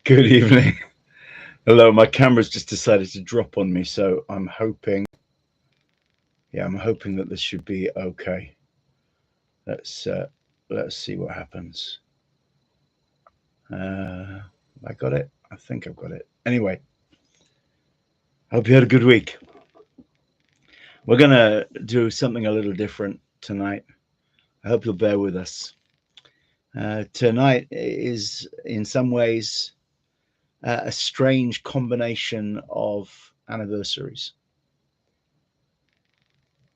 Good evening. Hello, my camera's just decided to drop on me, so I'm hoping that this should be okay. Let's see what happens. I got it. I think I've got it. Anyway, hope you had a good week. We're gonna do something a little different tonight. I hope you'll bear with us. Tonight is, in some ways, a strange combination of anniversaries.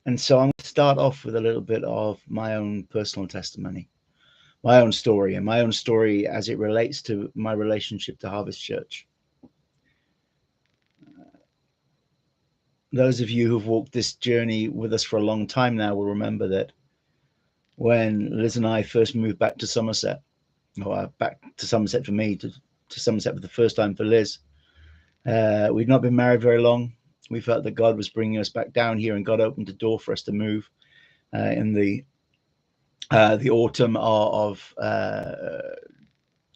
And so I'm going to start off with a little bit of my own personal testimony, my own story, and my own story as it relates to my relationship to Harvest Church. Those of you who've walked this journey with us for a long time now will remember that when Liz and I first moved back to Somerset, or back to Somerset for me, to Somerset for the first time for Liz, we'd not been married very long. We felt that God was bringing us back down here, and God opened the door for us to move in the autumn of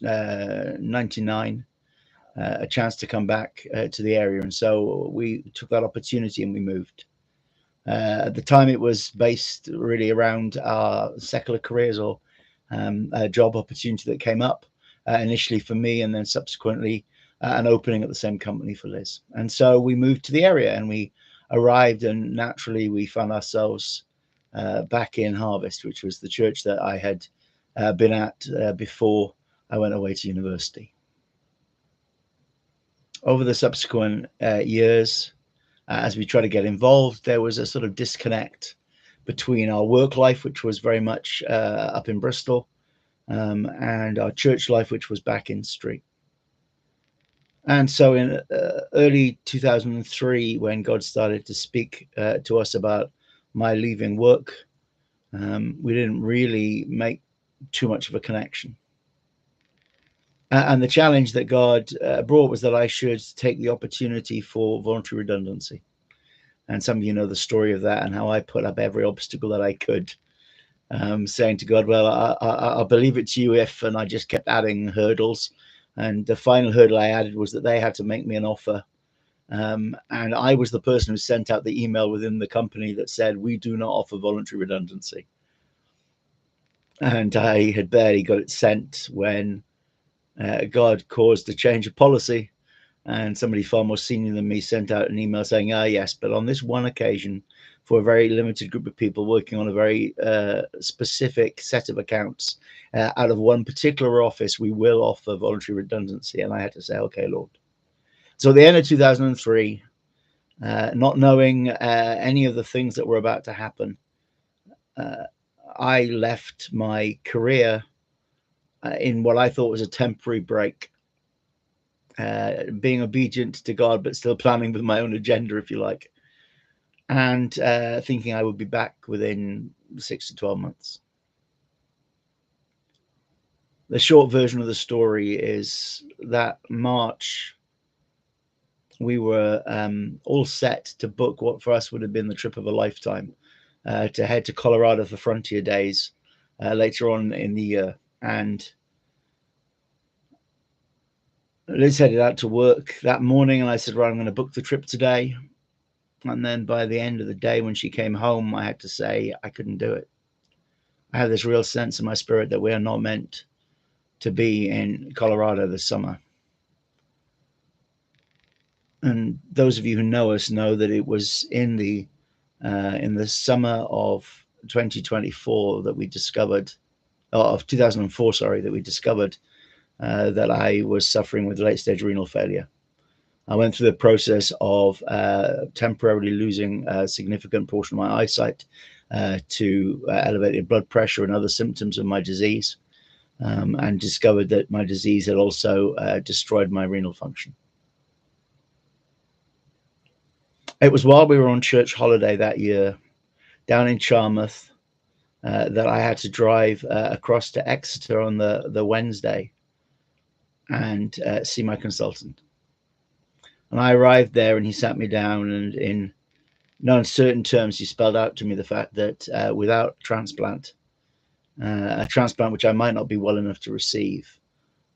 99, a chance to come back to the area. And so we took that opportunity and we moved. At the time, it was based really around our secular careers, or a job opportunity that came up initially for me, and then subsequently an opening at the same company for Liz. And so we moved to the area and we arrived, and naturally we found ourselves back in Harvest, which was the church that I had been at before I went away to university. Over the subsequent years, as we tried to get involved, there was a sort of disconnect between our work life, which was very much up in Bristol, and our church life, which was back in Street. And so in early 2003, when God started to speak to us about my leaving work, we didn't really make too much of a connection. And the challenge that God brought was that I should take the opportunity for voluntary redundancy. And some of you know the story of that, and how I put up every obstacle that I could, saying to God, well, I'll believe it to you if, and I just kept adding hurdles. And the final hurdle I added was that they had to make me an offer. And I was the person who sent out the email within the company that said, we do not offer voluntary redundancy. And I had barely got it sent when God caused a change of policy, and somebody far more senior than me sent out an email saying, yes, but on this one occasion, for a very limited group of people working on a very specific set of accounts out of one particular office, we will offer voluntary redundancy. And I had to say, okay, Lord. So at the end of 2003, not knowing any of the things that were about to happen, I left my career in what I thought was a temporary break, being obedient to God, but still planning with my own agenda, if you like, and thinking I would be back within 6 to 12 months. The short version of the story is that March, we were all set to book what for us would have been the trip of a lifetime, to head to Colorado for Frontier Days later on in the year. And Liz headed out to work that morning, and I said, right, I'm going to book the trip today. And then by the end of the day, when she came home, I had to say I couldn't do it. I had this real sense in my spirit that we are not meant to be in Colorado this summer. And those of you who know us know that it was in the summer of 2024 that we discovered, of 2004, sorry, that we discovered that I was suffering with late-stage renal failure. I went through the process of temporarily losing a significant portion of my eyesight to elevated blood pressure and other symptoms of my disease, and discovered that my disease had also destroyed my renal function. It was while we were on church holiday that year down in Charmouth that I had to drive across to Exeter on the Wednesday and see my consultant. And I arrived there, and he sat me down, and in no uncertain terms, he spelled out to me the fact that without transplant, a transplant which I might not be well enough to receive,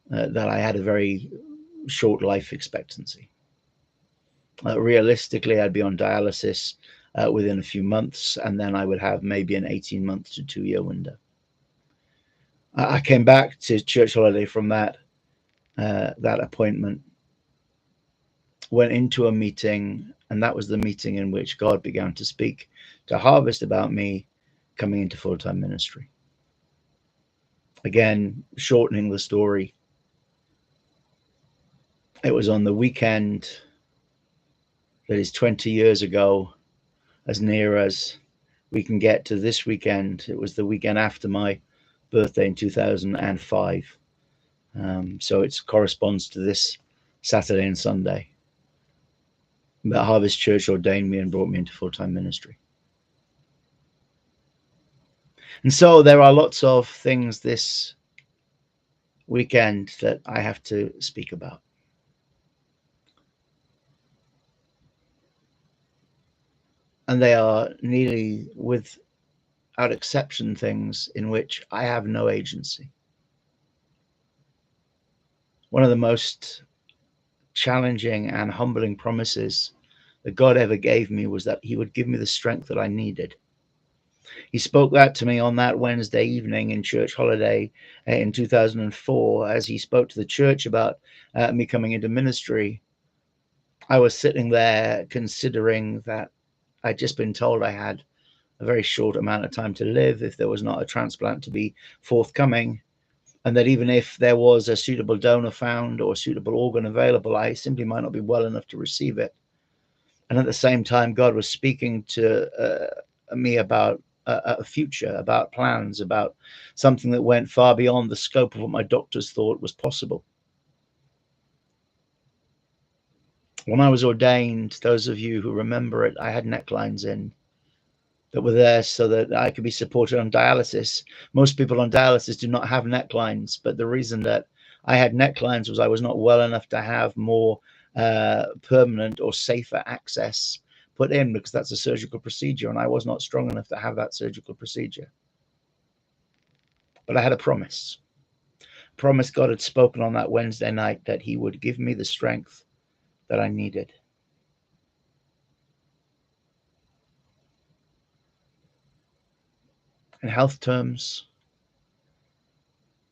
that I had a very short life expectancy. Realistically, I'd be on dialysis within a few months, and then I would have maybe an 18-month to 2-year window. I came back to church holiday from that appointment, went into a meeting, and that was the meeting in which God began to speak to Harvest about me coming into full-time ministry. Again, shortening the story, it was on the weekend that is 20 years ago, as near as we can get to this weekend. It was the weekend after my birthday in 2005. So it corresponds to this Saturday and Sunday that Harvest Church ordained me and brought me into full-time ministry. And so there are lots of things this weekend that I have to speak about. And they are nearly, without exception, things in which I have no agency. One of the most challenging and humbling promises that God ever gave me was that he would give me the strength that I needed. He spoke that to me on that Wednesday evening in church holiday in 2004, as he spoke to the church about me coming into ministry. I was sitting there considering that I'd just been told I had a very short amount of time to live if there was not a transplant to be forthcoming, and that even if there was a suitable donor found or a suitable organ available, I simply might not be well enough to receive it. And at the same time, God was speaking to me about a future, about plans, about something that went far beyond the scope of what my doctors thought was possible. When I was ordained, those of you who remember it, I had necklines in that were there so that I could be supported on dialysis. Most people on dialysis do not have necklines, but the reason that I had necklines was I was not well enough to have more permanent or safer access put in, because that's a surgical procedure, and I was not strong enough to have that surgical procedure. But I had a promise. God had spoken on that Wednesday night that he would give me the strength that I needed. In health terms,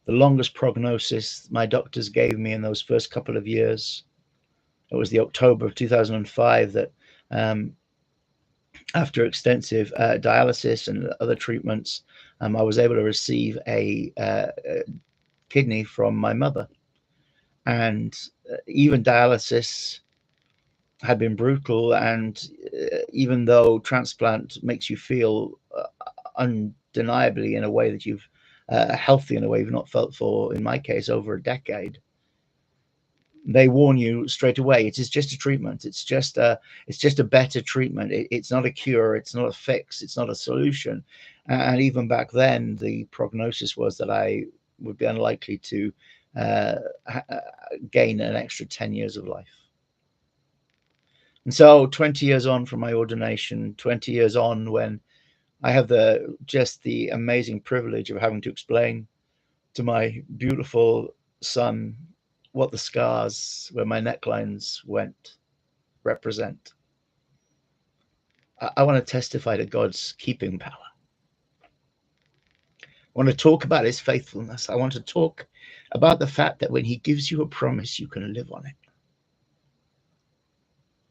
the longest prognosis my doctors gave me in those first couple of years, it was the October of 2005 that after extensive dialysis and other treatments, I was able to receive a kidney from my mother. And even dialysis had been brutal, and even though transplant makes you feel undeniably in a way that you've healthy in a way you've not felt for, in my case, over a decade, they warn you straight away. It is just a treatment. It's just a better treatment. It's not a cure. It's not a fix. It's not a solution. And even back then, the prognosis was that I would be unlikely to gain an extra 10 years of life. And so 20 years on from my ordination, 20 years on, when I have the amazing privilege of having to explain to my beautiful son what the scars where my necklines went represent. I want to testify to God's keeping power. I want to talk about his faithfulness. I want to talk about the fact that when he gives you a promise, you can live on it.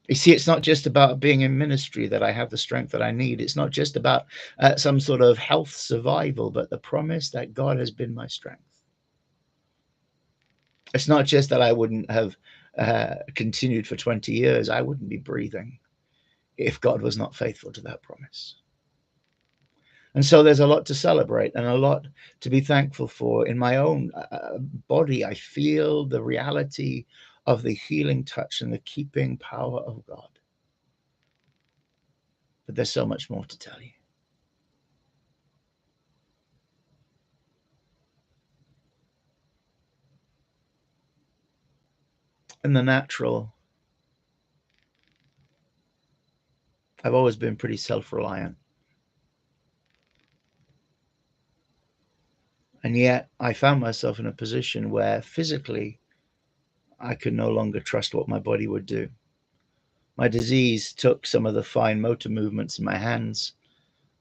You see, it's not just about being in ministry that I have the strength that I need. It's not just about some sort of health survival, but the promise that God has been my strength. It's not just that I wouldn't have continued for 20 years. I wouldn't be breathing if God was not faithful to that promise. And so there's a lot to celebrate and a lot to be thankful for. In my own body, I feel the reality of the healing touch and the keeping power of God. But there's so much more to tell you. In the natural, I've always been pretty self-reliant. And yet I found myself in a position where physically I could no longer trust what my body would do. My disease took some of the fine motor movements in my hands.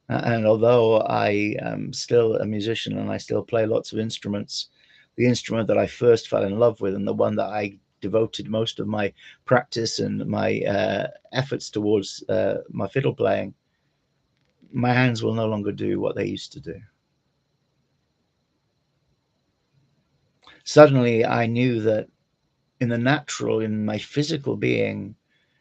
And although I am still a musician and I still play lots of instruments, the instrument that I first fell in love with and the one that I devoted most of my practice and my efforts towards my fiddle playing, my hands will no longer do what they used to do. Suddenly, I knew that in the natural, in my physical being,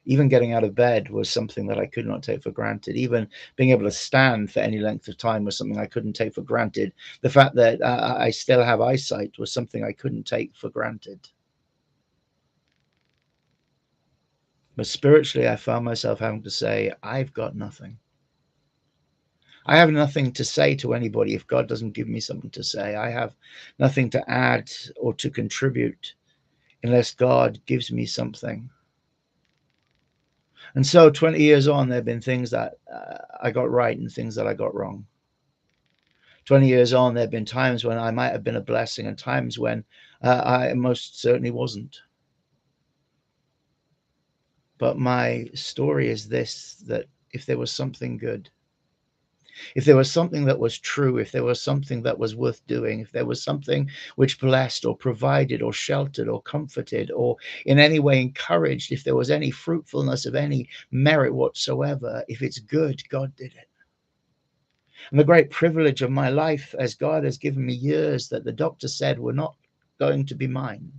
even getting out of bed was something that I could not take for granted. Even being able to stand for any length of time was something I couldn't take for granted. The fact that I still have eyesight was something I couldn't take for granted. But spiritually, I found myself having to say, I've got nothing. I have nothing to say to anybody if God doesn't give me something to say. I have nothing to add or to contribute unless God gives me something. And so 20 years on, there have been things that I got right and things that I got wrong. 20 years on, there have been times when I might have been a blessing and times when I most certainly wasn't. But my story is this, that if there was something good, if there was something that was true, if there was something that was worth doing, if there was something which blessed or provided or sheltered or comforted or in any way encouraged, if there was any fruitfulness of any merit whatsoever, if it's good, God did it. And the great privilege of my life, as God has given me years that the doctor said were not going to be mine,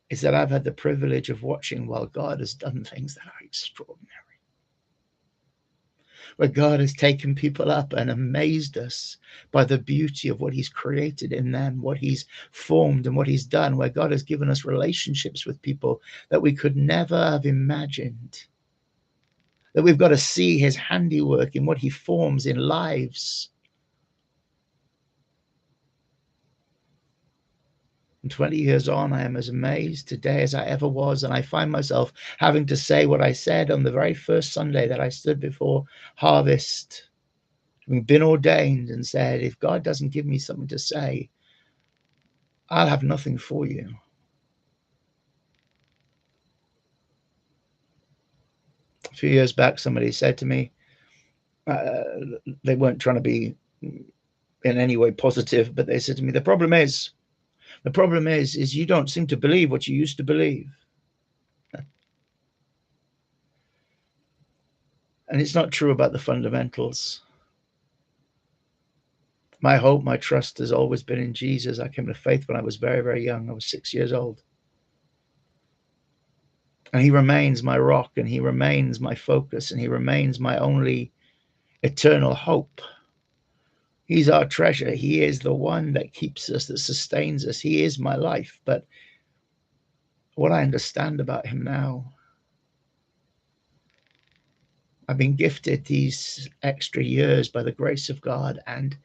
is that I've had the privilege of watching while God has done things that are extraordinary. Where God has taken people up and amazed us by the beauty of what He's created in them, what He's formed and what He's done, where God has given us relationships with people that we could never have imagined. That we've got to see His handiwork in what He forms in lives. And 20 years on, I am as amazed today as I ever was. And I find myself having to say what I said on the very first Sunday that I stood before Harvest, having been ordained, and said, if God doesn't give me something to say, I'll have nothing for you. A few years back, somebody said to me, they weren't trying to be in any way positive, but they said to me, the problem is you don't seem to believe what you used to believe. And it's not true about the fundamentals. My hope, my trust has always been in Jesus. I came to faith when I was very, very young. I was 6 years old. And He remains my rock, and He remains my focus, and He remains my only eternal hope. He's our treasure. He is the one that keeps us, that sustains us. He is my life. But what I understand about Him now, I've been gifted these extra years by the grace of God, and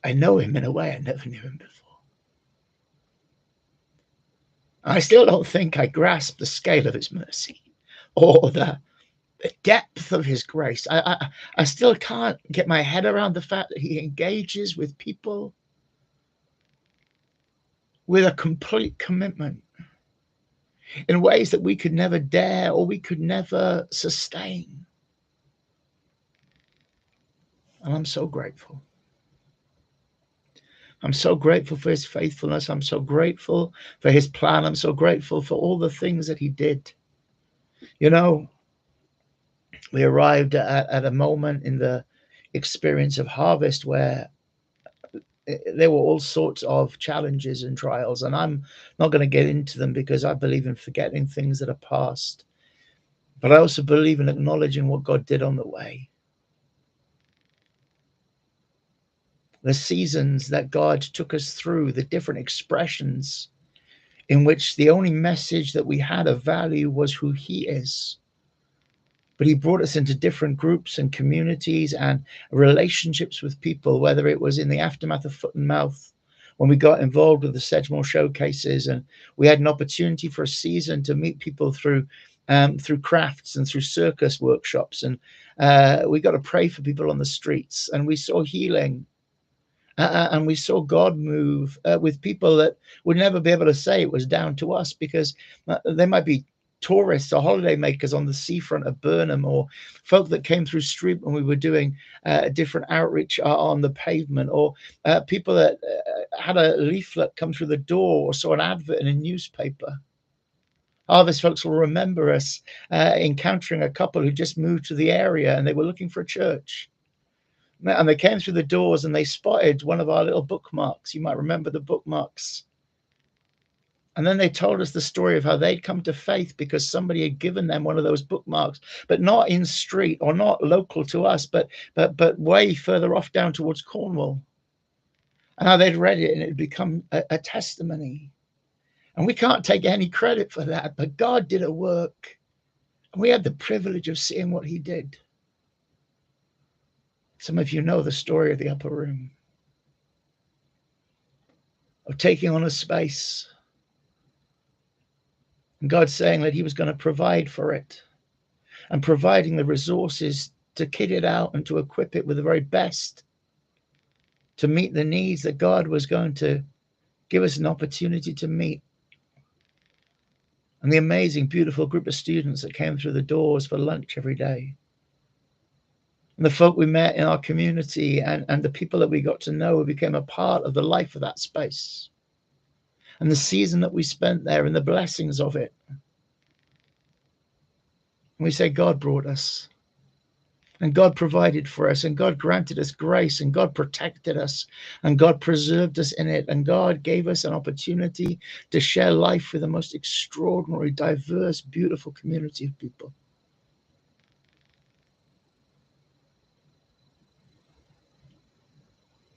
I know Him in a way I never knew Him before. I still don't think I grasp the scale of His mercy or the depth of His grace. I still can't get my head around the fact that He engages with people with a complete commitment in ways that we could never dare or we could never sustain. And I'm so grateful. I'm so grateful for His faithfulness. I'm so grateful for His plan. I'm so grateful for all the things that He did. You know, we arrived at a moment in the experience of harvest where there were all sorts of challenges and trials, and I'm not going to get into them because I believe in forgetting things that are past, but I also believe in acknowledging what God did on the way. The seasons that God took us through, the different expressions in which the only message that we had of value was who He is. But He brought us into different groups and communities and relationships with people, whether it was in the aftermath of Foot and Mouth, when we got involved with the Sedgemoor showcases, and we had an opportunity for a season to meet people through crafts and through circus workshops, and we got to pray for people on the streets, and we saw healing. And we saw God move with people that would never be able to say it was down to us, because they might be tourists or holiday makers on the seafront of Burnham, or folk that came through street when we were doing different outreach on the pavement, or people that had a leaflet come through the door or saw an advert in a newspaper. Harvest folks will remember us encountering a couple who just moved to the area and they were looking for a church. And they came through the doors and they spotted one of our little bookmarks. You might remember the bookmarks. And then they told us the story of how they'd come to faith because somebody had given them one of those bookmarks, but not in street or not local to us, but way further off down towards Cornwall. And how they'd read it and it had become a testimony. And we can't take any credit for that, but God did a work. And we had the privilege of seeing what he did. Some of you know the story of the upper room, of taking on a space, and God saying that he was going to provide for it, and providing the resources to kit it out and to equip it with the very best to meet the needs that God was going to give us an opportunity to meet. And the amazing, beautiful group of students that came through the doors for lunch every day. And the folk we met in our community, and the people that we got to know who became a part of the life of that space. And the season that we spent there and the blessings of it. And we say, God brought us. And God provided for us, and God granted us grace, and God protected us, and God preserved us in it, and God gave us an opportunity to share life with the most extraordinary, diverse, beautiful community of people.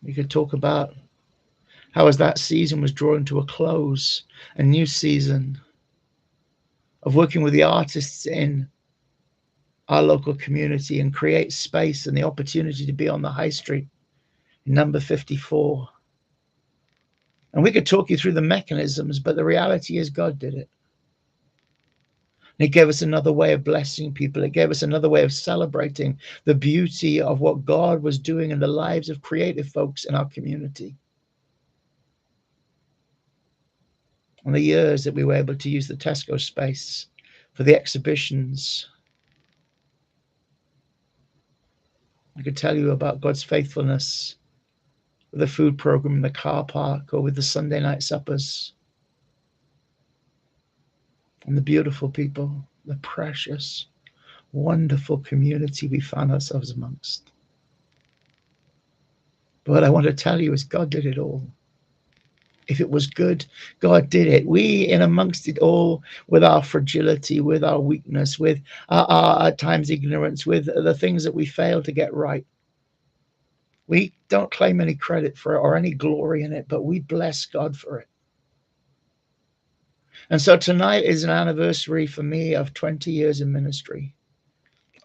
We could talk about how, as that season was drawing to a close, a new season of working with the artists in our local community and create space and the opportunity to be on the high street in number 54. And we could talk you through the mechanisms, but the reality is God did it. And it gave us another way of blessing people. It gave us another way of celebrating the beauty of what God was doing in the lives of creative folks in our community. And the years that we were able to use the Tesco space for the exhibitions. I could tell you about God's faithfulness with the food program in the car park, or with the Sunday night suppers. And the beautiful people, the precious, wonderful community we found ourselves amongst. But what I want to tell you is God did it all. If it was good, God did it. We, in amongst it all, with our fragility, with our weakness, with our at times ignorance, with the things that we fail to get right, we don't claim any credit for it or any glory in it, but we bless God for it. And so tonight is an anniversary for me of 20 years in ministry.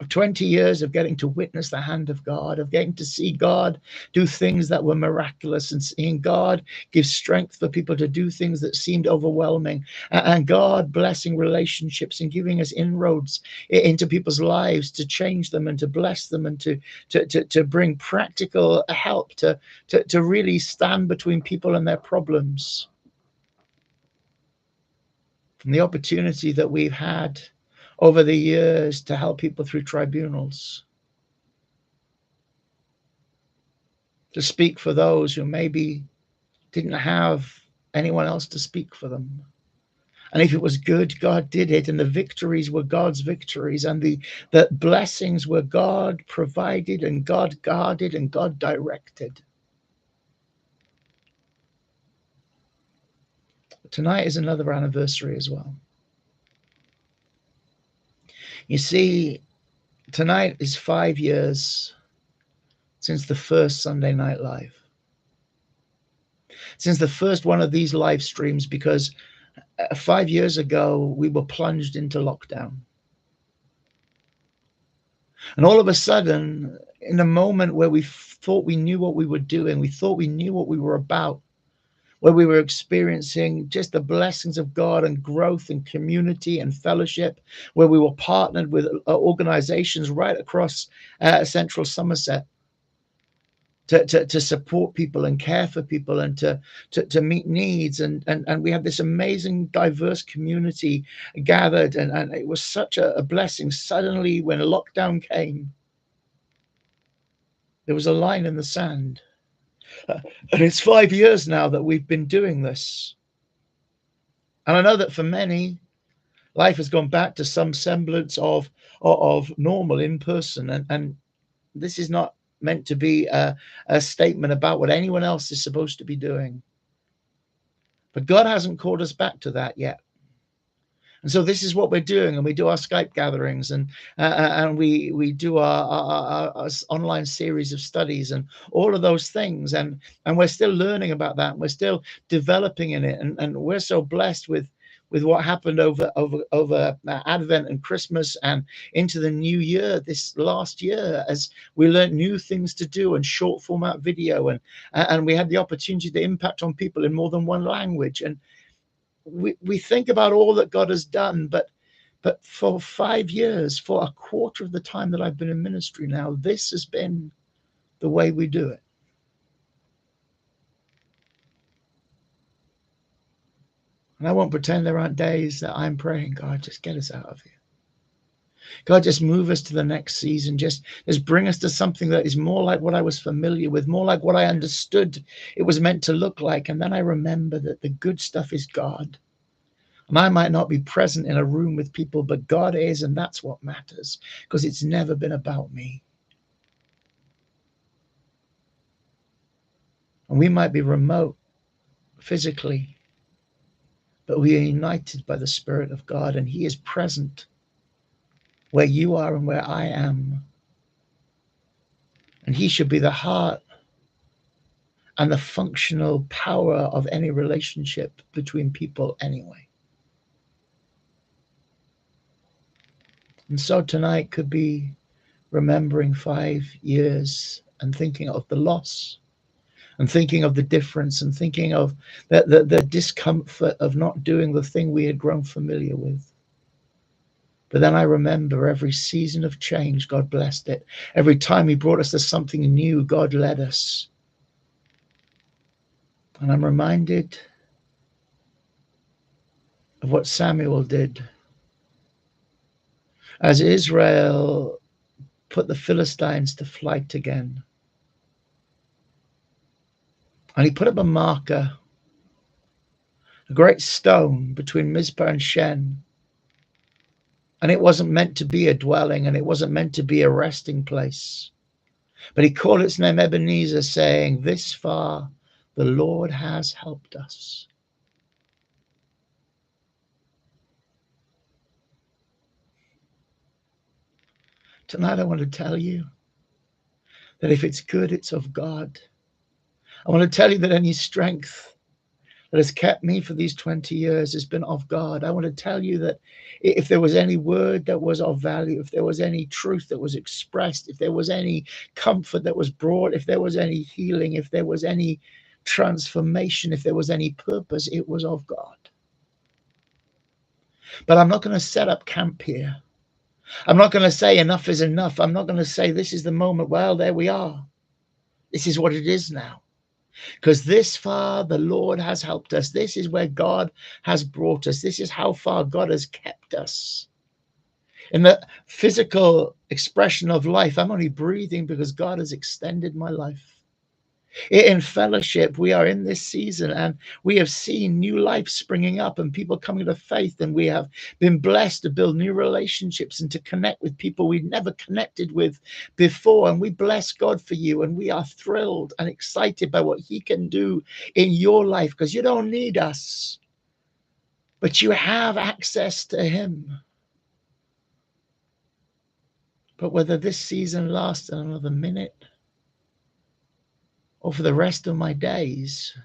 Of 20 years of getting to witness the hand of God, of getting to see God do things that were miraculous, and seeing God give strength for people to do things that seemed overwhelming, and God blessing relationships and giving us inroads into people's lives to change them and to bless them, and to bring practical help to really stand between people and their problems. And the opportunity that we've had over the years to help people through tribunals, to speak for those who maybe didn't have anyone else to speak for them. And if it was good, God did it, and the victories were God's victories, and the blessings were God provided and God guarded and God directed. But tonight is another anniversary as well. You see, tonight is 5 years since the first Sunday Night Live. Since the first one of these live streams, because 5 years ago, we were plunged into lockdown. And all of a sudden, in a moment where we thought we knew what we were doing, we thought we knew what we were about, where we were experiencing just the blessings of God and growth and community and fellowship, where we were partnered with organizations right across central Somerset. to support people and care for people and to meet needs. And we had this amazing diverse community gathered, and it was such a blessing. Suddenly when lockdown came, there was a line in the sand. And it's 5 years now that we've been doing this. And I know that for many, life has gone back to some semblance of normal in person. And this is not meant to be a statement about what anyone else is supposed to be doing. But God hasn't called us back to that yet. And so this is what we're doing, and we do our Skype gatherings, and we do our online series of studies and all of those things, and we're still learning about that, and we're still developing in it, and we're so blessed with what happened over Advent and Christmas and into the new year this last year, as we learned new things to do and short format video, and we had the opportunity to impact on people in more than one language. And we think about all that God has done, but for 5 years, for a quarter of the time that I've been in ministry now, this has been the way we do it. And I won't pretend there aren't days that I'm praying, God, just get us out of here. God, just move us to the next season. Just bring us to something that is more like what I was familiar with, more like what I understood it was meant to look like. And then I remember that the good stuff is God. And I might not be present in a room with people, but God is, and that's what matters, because it's never been about me. And we might be remote physically, but we are united by the Spirit of God, and He is present where you are and where I am. And He should be the heart and the functional power of any relationship between people anyway. And so tonight could be remembering 5 years and thinking of the loss and thinking of the difference and thinking of the discomfort of not doing the thing we had grown familiar with. But then I remember every season of change, God blessed it. Every time He brought us to something new, God led us. And I'm reminded of what Samuel did as Israel put the Philistines to flight again. And he put up a marker, a great stone between Mizpah and Shen. And it wasn't meant to be a dwelling, and it wasn't meant to be a resting place. But he called its name Ebenezer, saying, this far the Lord has helped us. Tonight I want to tell you that if it's good, it's of God. I want to tell you that any strength that has kept me for these 20 years has been of God. I want to tell you that if there was any word that was of value, if there was any truth that was expressed, if there was any comfort that was brought, if there was any healing, if there was any transformation, if there was any purpose, it was of God. But I'm not going to set up camp here. I'm not going to say enough is enough. I'm not going to say this is the moment. Well, there we are. This is what it is now. Because this far the Lord has helped us. This is where God has brought us. This is how far God has kept us. In the physical expression of life, I'm only breathing because God has extended my life. In fellowship, we are in this season, and we have seen new life springing up and people coming to faith, and we have been blessed to build new relationships and to connect with people we'd never connected with before. And we bless God for you, and we are thrilled and excited by what He can do in your life, because you don't need us, but you have access to Him. But whether this season lasts another minute or for the rest of my days,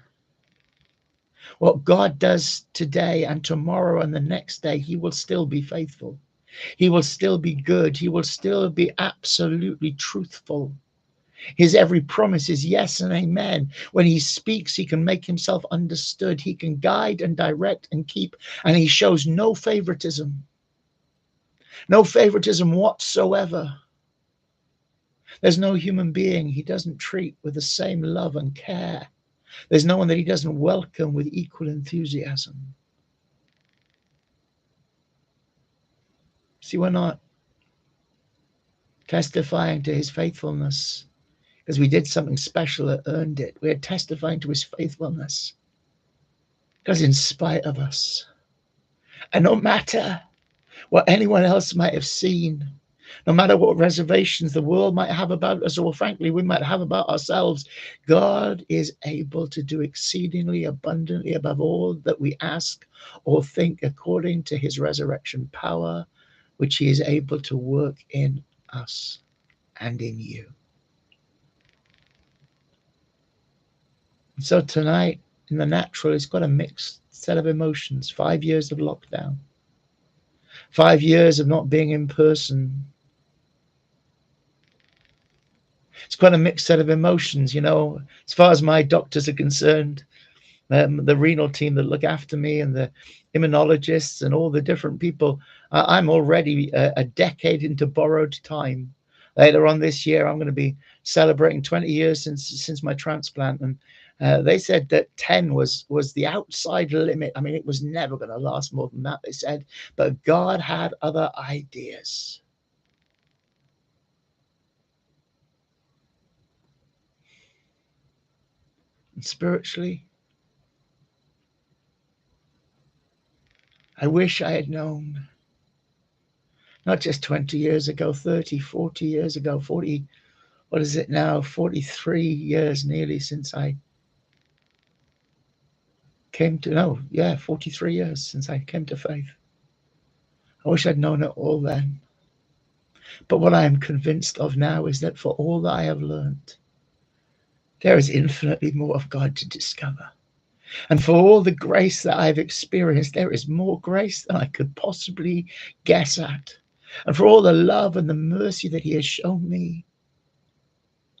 what God does today and tomorrow and the next day, He will still be faithful. He will still be good. He will still be absolutely truthful. His every promise is yes and amen. When He speaks, He can make Himself understood. He can guide and direct and keep, and He shows no favoritism whatsoever. There's no human being he doesn't treat with the same love and care. There's no one that he doesn't welcome with equal enthusiasm. See, we're not testifying to his faithfulness because we did something special that earned it. We're testifying to his faithfulness because in spite of us, and no matter what anyone else might have seen, no matter what reservations the world might have about us, or frankly, we might have about ourselves, God is able to do exceedingly abundantly above all that we ask or think, according to his resurrection power, which he is able to work in us and in you. And so tonight, in the natural, it's got a mixed set of emotions. 5 years of lockdown, 5 years of not being in person. It's quite a mixed set of emotions, you know, as far as my doctors are concerned, the renal team that look after me and the immunologists and all the different people. I'm already a decade into borrowed time. Later on this year, I'm going to be celebrating 20 years since my transplant, and they said that 10 was the outside limit. I mean, it was never going to last more than that, they said, but God had other ideas. And spiritually, I wish I had known, not just 20 years ago, 30, 40 years ago, 40, what is it now, 43 years nearly since I came to, no, yeah, 43 years since I came to faith. I wish I'd known it all then. But what I am convinced of now is that for all that I have learned, there is infinitely more of God to discover. And for all the grace that I've experienced, there is more grace than I could possibly guess at. And for all the love and the mercy that he has shown me,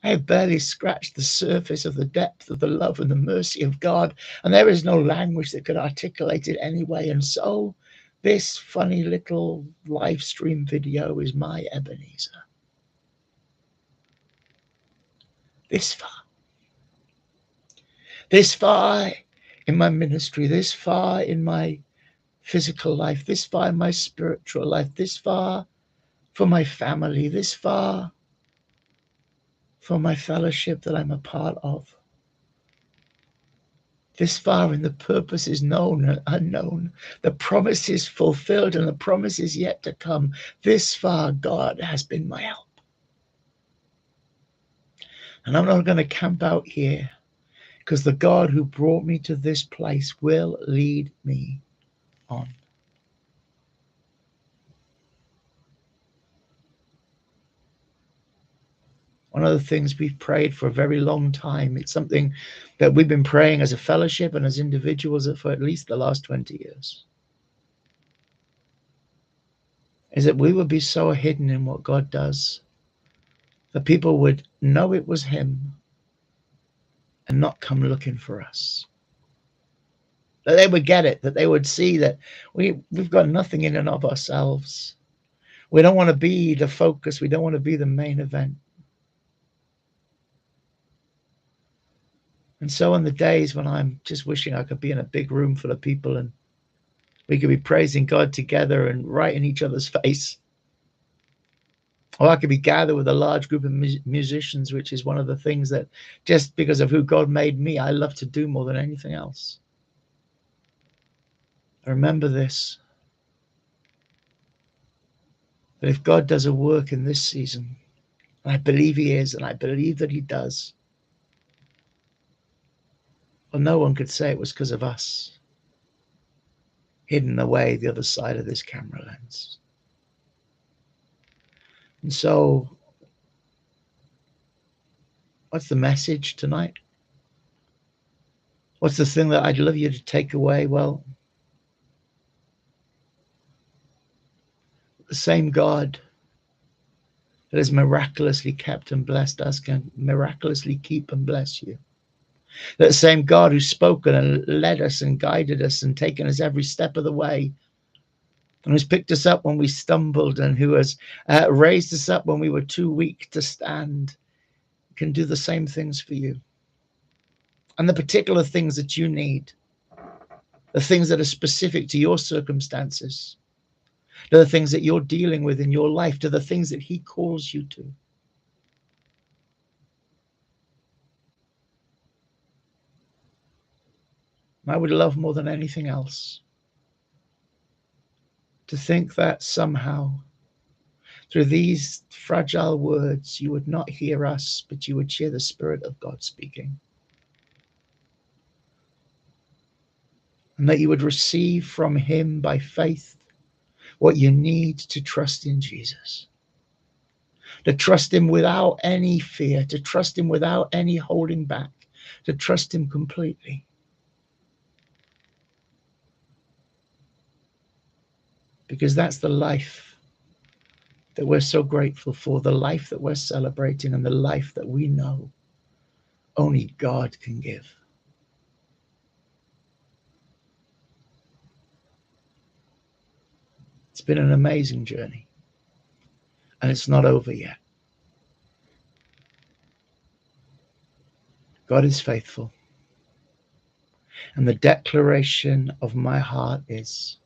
I have barely scratched the surface of the depth of the love and the mercy of God, and there is no language that could articulate it anyway. And so this funny little live stream video is my Ebenezer. This far in my ministry, this far in my physical life, this far in my spiritual life, this far for my family, this far for my fellowship that I'm a part of. This far in the purpose is known and unknown, the promise is fulfilled and the promise is yet to come. This far, God has been my help. And I'm not going to camp out here, because the God who brought me to this place will lead me on. One of the things we've prayed for a very long time, it's something that we've been praying as a fellowship and as individuals for at least the last 20 years, is that we would be so hidden in what God does that people would know it was him and not come looking for us. That they would get it, that they would see that we've got nothing in and of ourselves. We don't want to be the focus. We don't want to be the main event. And so on the days when I'm just wishing I could be in a big room full of people and we could be praising God together and right in each other's face, or I could be gathered with a large group of musicians, which is one of the things that, just because of who God made me, I love to do more than anything else. Remember this, that if God does a work in this season, and I believe he is, and I believe that he does, well, no one could say it was because of us, hidden away the other side of this camera lens. And so, what's the message tonight? What's the thing that I'd love you to take away? Well, the same God that has miraculously kept and blessed us can miraculously keep and bless you. That same God who's spoken and led us and guided us and taken us every step of the way and who's picked us up when we stumbled, and who has raised us up when we were too weak to stand, can do the same things for you. And the particular things that you need, the things that are specific to your circumstances, to the things that you're dealing with in your life, to the things that he calls you to. I would love more than anything else to think that somehow through these fragile words you would not hear us, but you would hear the Spirit of God speaking. And that you would receive from him by faith what you need to trust in Jesus. To trust him without any fear, to trust him without any holding back, to trust him completely. Because that's the life that we're so grateful for, the life that we're celebrating, and the life that we know only God can give. It's been an amazing journey, and it's not over yet. God is faithful, and the declaration of my heart is,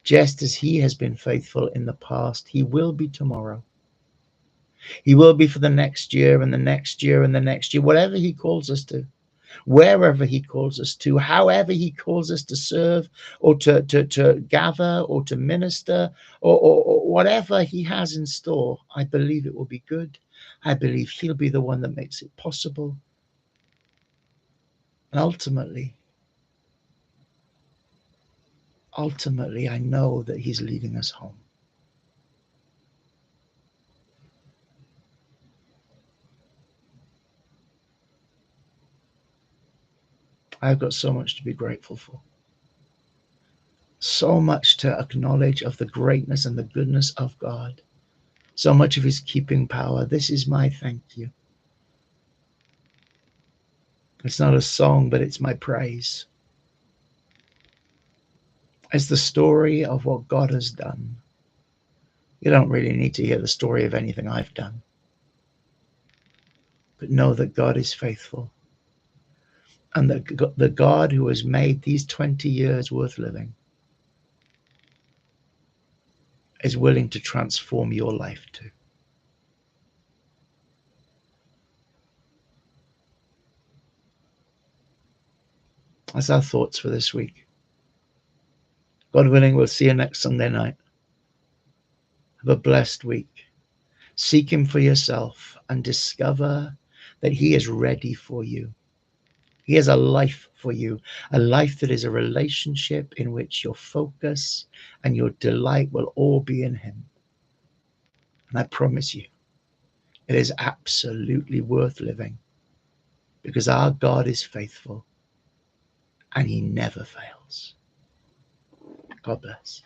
just as he has been faithful in the past, he will be tomorrow. He will be for the next year and the next year and the next year, whatever he calls us to, wherever he calls us to, however he calls us to serve or to gather or to minister or whatever he has in store. I believe it will be good. I believe he'll be the one that makes it possible. And ultimately, I know that he's leading us home. I've got so much to be grateful for. So much to acknowledge of the greatness and the goodness of God. So much of his keeping power. This is my thank you. It's not a song, but it's my praise. It's the story of what God has done. You don't really need to hear the story of anything I've done. But know that God is faithful. And that the God who has made these 20 years worth living is willing to transform your life too. That's our thoughts for this week. God willing, we'll see you next Sunday night. Have a blessed week. Seek him for yourself and discover that he is ready for you. He has a life for you, a life that is a relationship in which your focus and your delight will all be in him. And I promise you, it is absolutely worth living because our God is faithful and he never fails. God bless.